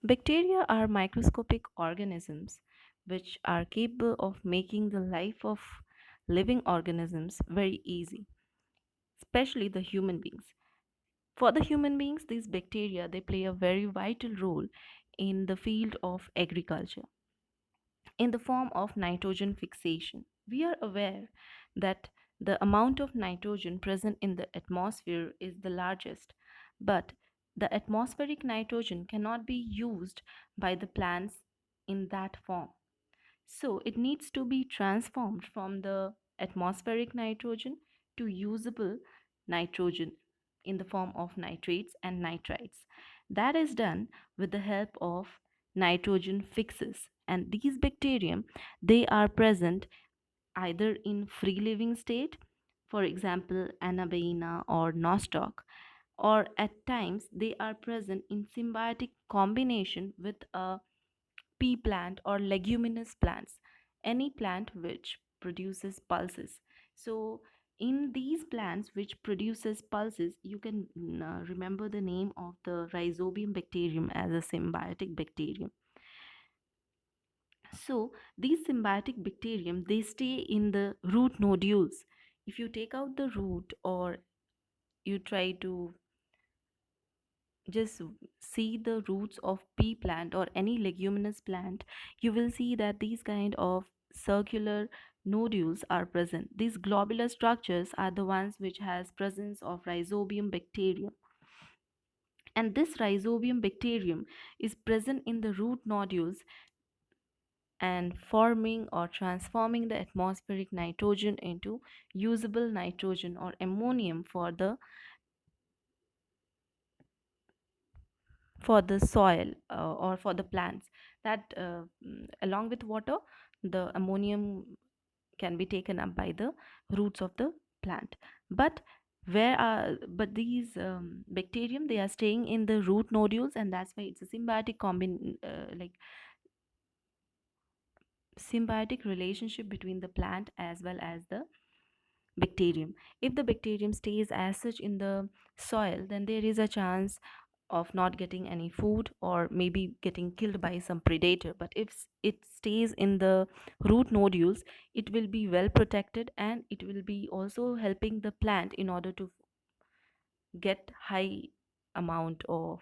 Bacteria are microscopic organisms which are capable of making the life of living organisms very easy, especially the human beings. For the human beings, these bacteria they play a very vital role in the field of agriculture in the form of nitrogen fixation. We are aware that the amount of nitrogen present in the atmosphere is the largest, but the atmospheric nitrogen cannot be used by the plants in that form. So it needs to be transformed from the atmospheric nitrogen to usable nitrogen in the form of nitrates and nitrites. That is done with the help of nitrogen fixes. And these bacterium, they are present either in free living state, for example, Anabaena or Nostoc, or at times they are present in symbiotic combination with a pea plant or leguminous plants, any plant which produces pulses. So in these plants which produces pulses, you can remember the name of the rhizobium bacterium as a symbiotic bacterium. So these symbiotic bacterium they stay in the root nodules. If you take out the root or you try to just see the roots of pea plant or any leguminous plant, you will see that these kind of circular nodules are present. These globular structures are the ones which has presence of rhizobium bacterium, and this rhizobium bacterium is present in the root nodules and forming or transforming the atmospheric nitrogen into usable nitrogen or ammonium for the soil or for the plants. That along with water, the ammonium can be taken up by the roots of the plant. But but these bacterium they are staying in the root nodules, and that's why it's a symbiotic relationship between the plant as well as the bacterium. If the bacterium stays as such in the soil, then there is a chance of not getting any food or maybe getting killed by some predator. But if it stays in the root nodules, it will be well protected, and it will be also helping the plant in order to get high amount of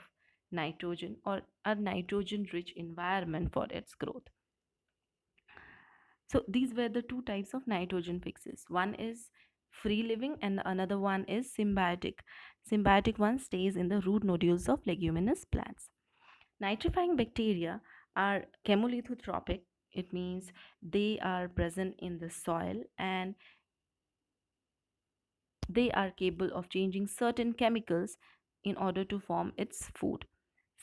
nitrogen or a nitrogen rich environment for its growth. So these were the two types of nitrogen fixes. One is free living and another one is symbiotic. Symbiotic one stays in the root nodules of leguminous plants. Nitrifying bacteria are chemolithotropic. It means they are present in the soil and they are capable of changing certain chemicals in order to form its food.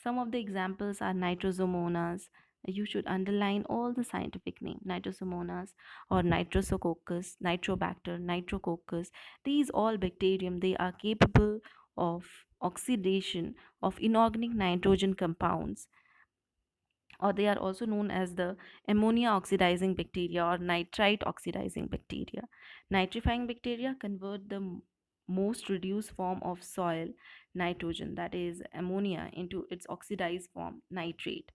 Some of the examples are nitrosomonas. You should underline all the scientific name: nitrosomonas or nitrosococcus, nitrobacter, nitrococcus. These all bacterium they are capable of oxidation of inorganic nitrogen compounds, or they are also known as the ammonia oxidizing bacteria or nitrite oxidizing bacteria. Nitrifying bacteria convert the most reduced form of soil nitrogen, that is ammonia, into its oxidized form nitrate.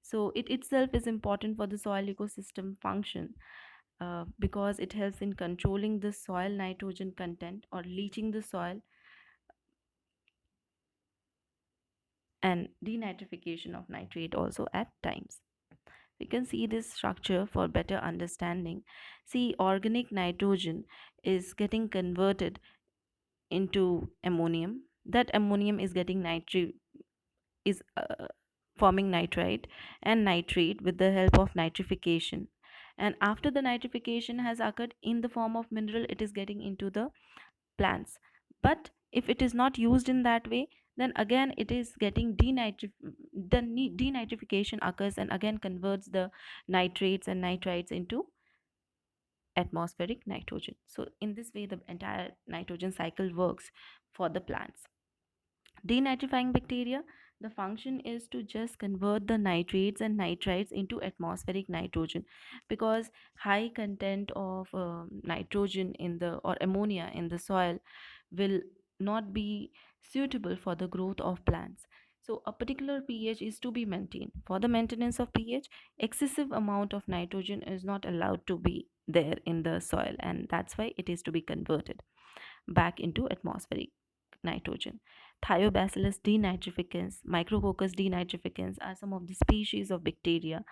So it itself is important for the soil ecosystem function, because it helps in controlling the soil nitrogen content or leaching the soil and denitrification of nitrate also at times. We can see this structure for better understanding. See, organic nitrogen is getting converted into ammonium. That ammonium is getting nitrate is forming nitrite and nitrate with the help of nitrification. And after the nitrification has occurred in the form of mineral, it is getting into the plants. But if it is not used in that way, then again it is getting denitrification occurs and again converts the nitrates and nitrites into atmospheric nitrogen. So in this way the entire nitrogen cycle works for the plants. Denitrifying bacteria, the function is to just convert the nitrates and nitrites into atmospheric nitrogen, because high content of nitrogen in the or ammonia in the soil will not be suitable for the growth of plants. So a particular pH is to be maintained. For the maintenance of pH, excessive amount of nitrogen is not allowed to be there in the soil, and that's why it is to be converted back into atmospheric nitrogen. Thiobacillus denitrificans, Micrococcus denitrificans are some of the species of bacteria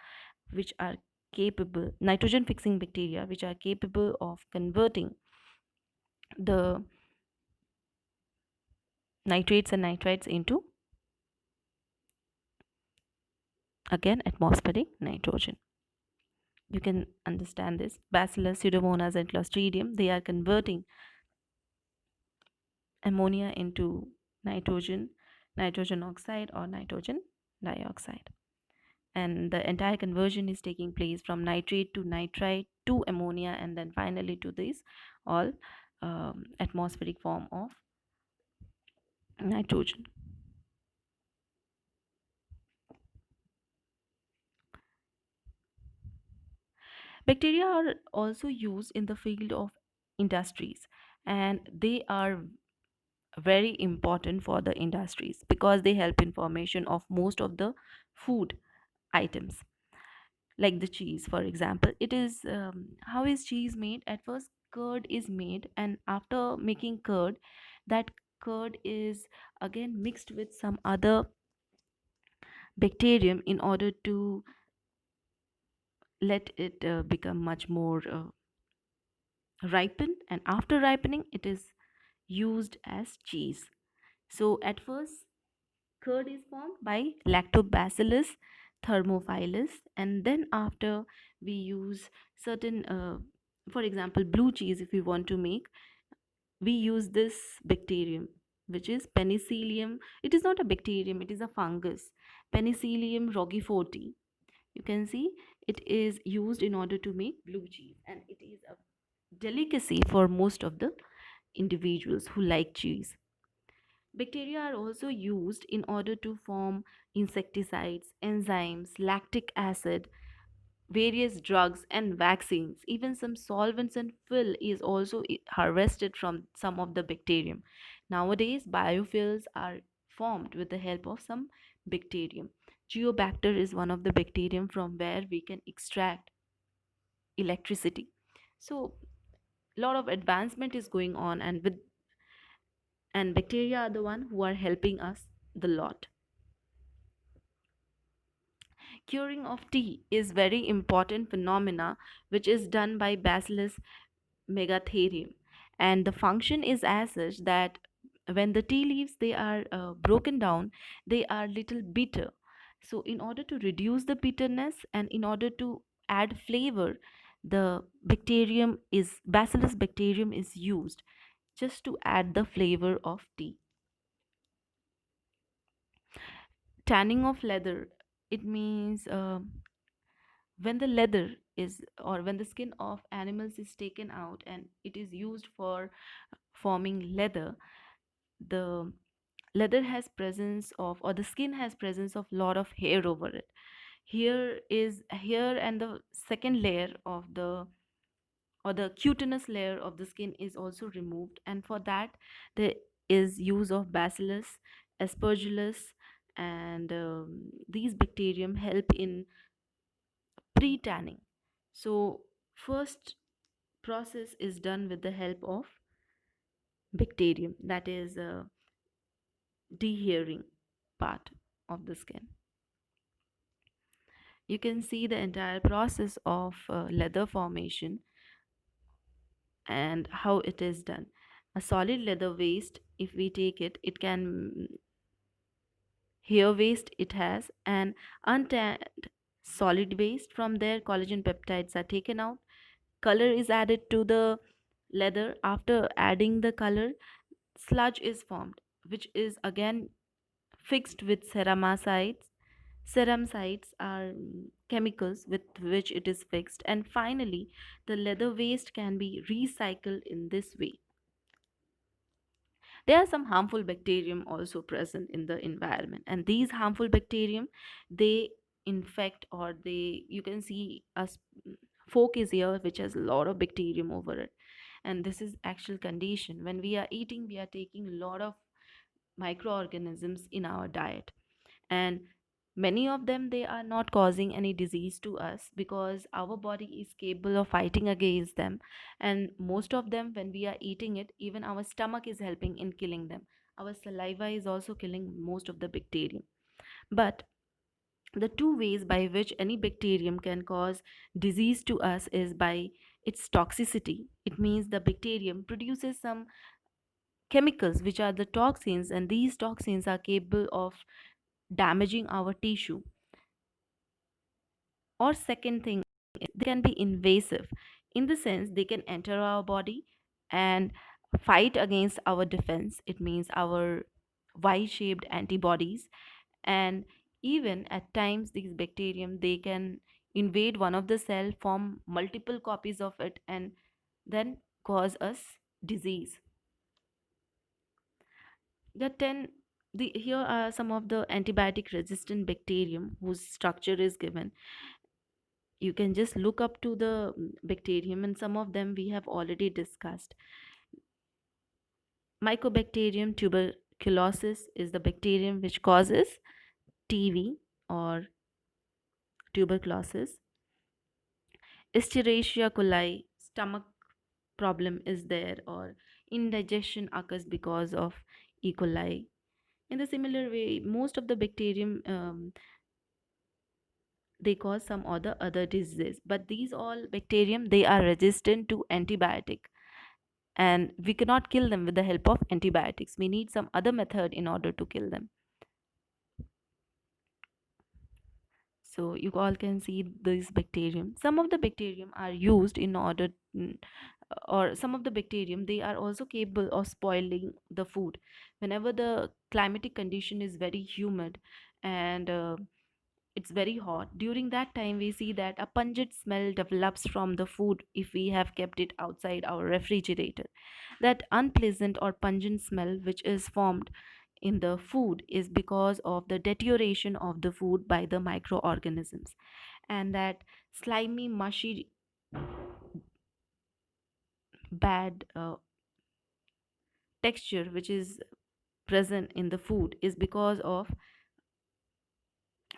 which are capable, nitrogen fixing bacteria, which are capable of converting the nitrates and nitrites into, again, atmospheric nitrogen. You can understand this. Bacillus, Pseudomonas, and Clostridium, they are converting ammonia into nitrogen, nitrogen oxide, or nitrogen dioxide. And the entire conversion is taking place from nitrate to nitrite to ammonia, and then finally to this all atmospheric form of nitrogen. Bacteria are also used in the field of industries, and they are very important for the industries because they help in formation of most of the food items, like the cheese, for example. It is how is cheese made? At first curd is made, and after making curd, that curd is again mixed with some other bacterium in order to let it become much more ripened, and after ripening it is used as cheese. So at first curd is formed by lactobacillus thermophilus, and then after we use certain for example blue cheese. If we want to make, we use this bacterium, which is Penicillium. It is not a bacterium, it is a fungus, Penicillium roqueforti. You can see it is used in order to make blue cheese, and it is a delicacy for most of the individuals who like cheese. Bacteria are also used in order to form insecticides, enzymes, lactic acid, various drugs, and vaccines. Even some solvents and fill is also harvested from some of the bacterium. Nowadays, biofuels are formed with the help of some bacterium. Geobacter is one of the bacterium from where we can extract electricity. So, a lot of advancement is going on, and bacteria are the one who are helping us the lot. Curing of tea is very important phenomena which is done by Bacillus megatherium, and the function is as such that when the tea leaves they are broken down, they are little bitter. So in order to reduce the bitterness and in order to add flavor, the bacterium is Bacillus bacterium is used just to add the flavor of tea. Tanning of leather, it means when the leather is, or when the skin of animals is taken out and it is used for forming leather, the leather has presence of, or the skin has presence of lot of hair over it. Here is hair, and the second layer of the, or the cutinous layer of the skin is also removed, and for that there is use of Bacillus aspergillus, and these bacterium help in pre-tanning. So first process is done with the help of bacterium, that is dehairing part of the skin. You can see the entire process of leather formation and how it is done. A solid leather waste, if we take it, it can, hair waste it has, and untanned solid waste. From there collagen peptides are taken out, color is added to the leather. After adding the color, sludge is formed, which is again fixed with ceramicides. Ceramicides are chemicals with which it is fixed, and finally the leather waste can be recycled in this way. There are some harmful bacterium also present in the environment, and these harmful bacterium, they infect, or they, you can see us, fork is here which has a lot of bacterium over it, and this is actual condition. When we are eating, we are taking a lot of microorganisms in our diet. And many of them, they are not causing any disease to us because our body is capable of fighting against them. And most of them, when we are eating it, even our stomach is helping in killing them. Our saliva is also killing most of the bacterium. But the two ways by which any bacterium can cause disease to us is by its toxicity. It means the bacterium produces some chemicals which are the toxins, and these toxins are capable of damaging our tissue. Or second thing, they can be invasive in the sense they can enter our body and fight against our defense. It means our y shaped antibodies. And even at times these bacterium, they can invade one of the cell, form multiple copies of it, and then cause us disease. The 10 the Here are some of the antibiotic resistant bacterium whose structure is given. You can just look up to the bacterium, and some of them we have already discussed. Mycobacterium tuberculosis is the bacterium which causes TB or tuberculosis. Escherichia coli, stomach problem is there, or indigestion occurs because of E. coli. In the similar way, most of the bacterium, they cause some other diseases, but these all bacterium, they are resistant to antibiotic, and we cannot kill them with the help of antibiotics. We need some other method in order to kill them. So you all can see these bacterium. Some of the bacterium are used in order, or some of the bacterium, they are also capable of spoiling the food. Whenever the climatic condition is very humid and it's very hot, during that time we see that a pungent smell develops from the food if we have kept it outside our refrigerator. That unpleasant or pungent smell which is formed in the food is because of the deterioration of the food by the microorganisms. And that slimy mushy bad texture which is present in the food is because of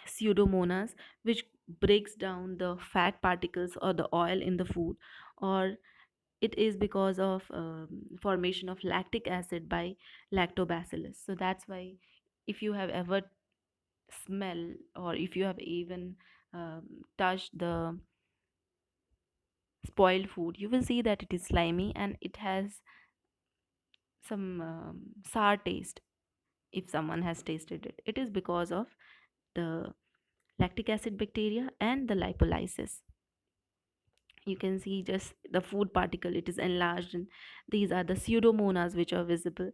pseudomonas, which breaks down the fat particles or the oil in the food. Or it is because of formation of lactic acid by lactobacillus. So that's why if you have ever smell, or if you have even touched the spoiled food, you will see that it is slimy and it has some sour taste. If someone has tasted it, it is because of the lactic acid bacteria and the lipolysis. You can see just the food particle, it is enlarged, and these are the pseudomonas which are visible.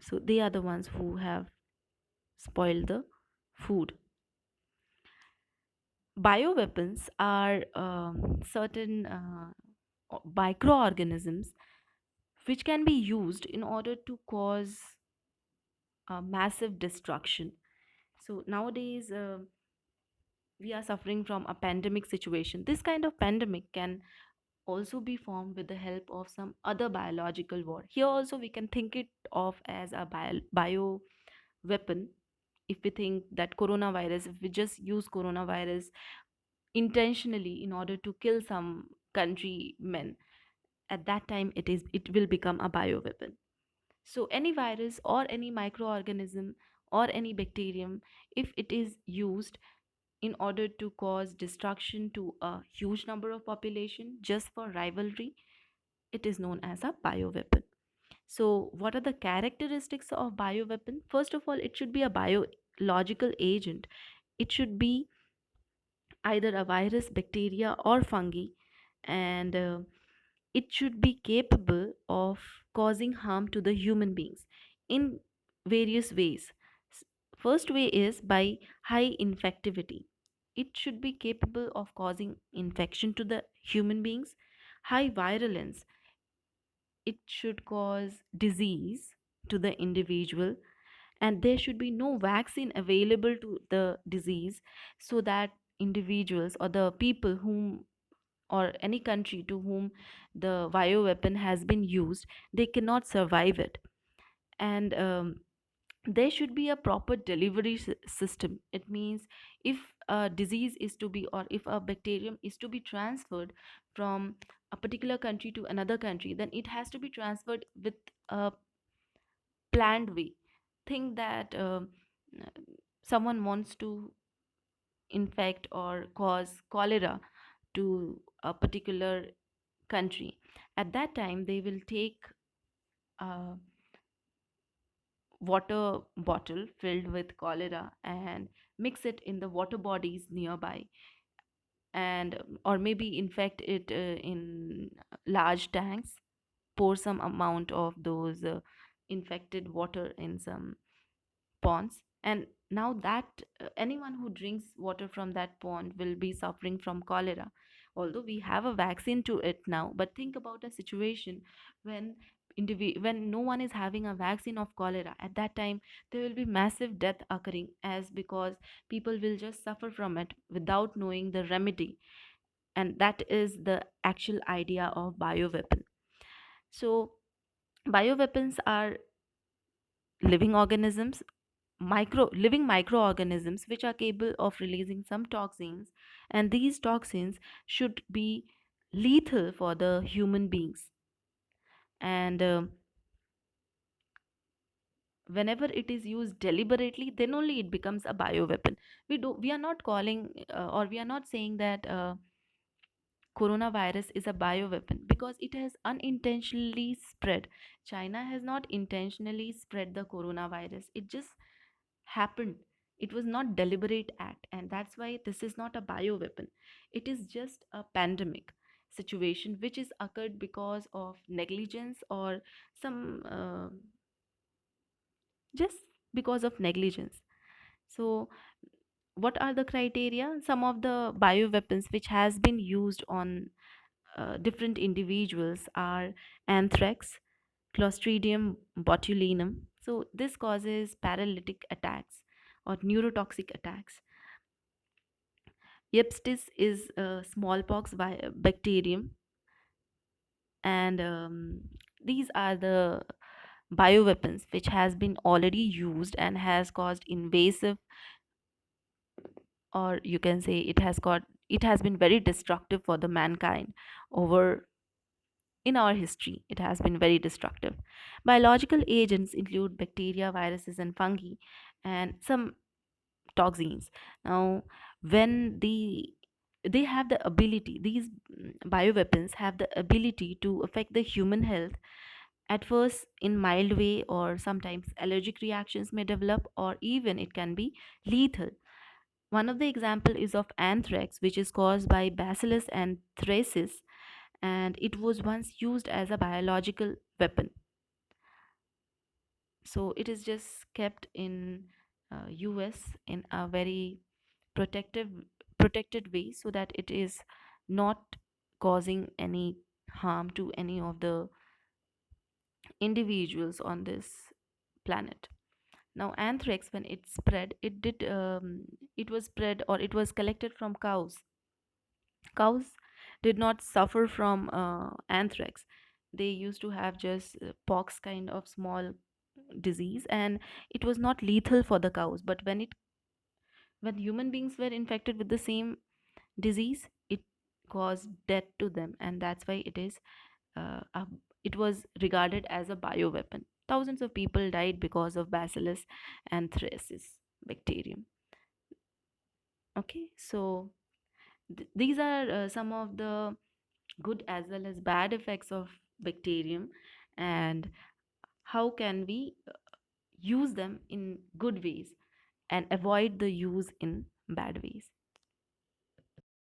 So they are the ones who have spoiled the food. Bioweapons are certain microorganisms which can be used in order to cause massive destruction. So nowadays, we are suffering from a pandemic situation. This kind of pandemic can also be formed with the help of some other biological war. Here also we can think it of as a bio weapon. If we think that coronavirus, if we just use coronavirus intentionally in order to kill some countrymen, at that time it will become a bio weapon. So any virus or any microorganism or any bacterium, if it is used in order to cause destruction to a huge number of population just for rivalry, it is known as a bioweapon. So what are the characteristics of bioweapon? First of all, it should be a biological agent. It should be either a virus, bacteria, or fungi, and it should be capable of causing harm to the human beings in various ways. First way is by high infectivity. It should be capable of causing infection to the human beings. High virulence, it should cause disease to the individual, and there should be no vaccine available to the disease, so that individuals or the people whom, or any country to whom the bioweapon has been used, they cannot survive it. And there should be a proper delivery system. It means if a disease is to be, or if a bacterium is to be transferred from a particular country to another country, then it has to be transferred with a planned way. Think that someone wants to infect or cause cholera to a particular country. At that time they will take a water bottle filled with cholera and mix it in the water bodies nearby, and or maybe infect it in large tanks, pour some amount of those infected water in some ponds, and now that anyone who drinks water from that pond will be suffering from cholera. Although we have a vaccine to it now, but think about a situation when when no one is having a vaccine of cholera. At that time there will be massive death occurring, as because people will just suffer from it without knowing the remedy. And that is the actual idea of bioweapon. So bioweapons are living organisms, microorganisms which are capable of releasing some toxins, and these toxins should be lethal for the human beings. And whenever it is used deliberately, then only it becomes a bioweapon. We are not calling or we are not saying that coronavirus is a bioweapon because it has unintentionally spread. China has not intentionally spread the coronavirus, it just happened. It was not deliberate act, and that's why this is not a bioweapon. It is just a pandemic situation which is occurred because of negligence, or some just because of negligence. So what are the criteria? Some of the bioweapons which has been used on different individuals are anthrax, Clostridium botulinum. So this causes paralytic attacks or neurotoxic attacks. Ypsis is a smallpox bacterium, and these are the bioweapons which has been already used and has caused invasive, or you can say it has been very destructive for the mankind. Over in our history it has been very destructive. Biological agents include bacteria, viruses, and fungi, and some toxins. Now when they have the ability, these bioweapons have the ability to affect the human health, at first in mild way, or sometimes allergic reactions may develop, or even it can be lethal. One of the example is of anthrax, which is caused by bacillus anthracis, and it was once used as a biological weapon. So it is just kept in US in a very protective protected way, so that it is not causing any harm to any of the individuals on this planet. Now anthrax, when it spread, it was spread, or it was collected from cows. Cows did not suffer from anthrax. They used to have just pox kind of small disease, and it was not lethal for the cows. But when human beings were infected with the same disease, it caused death to them, and that's why it was regarded as a bioweapon. Thousands of people died because of bacillus anthracis bacterium. Okay, so these are some of the good as well as bad effects of bacterium, and how can we use them in good ways and avoid the use in bad ways.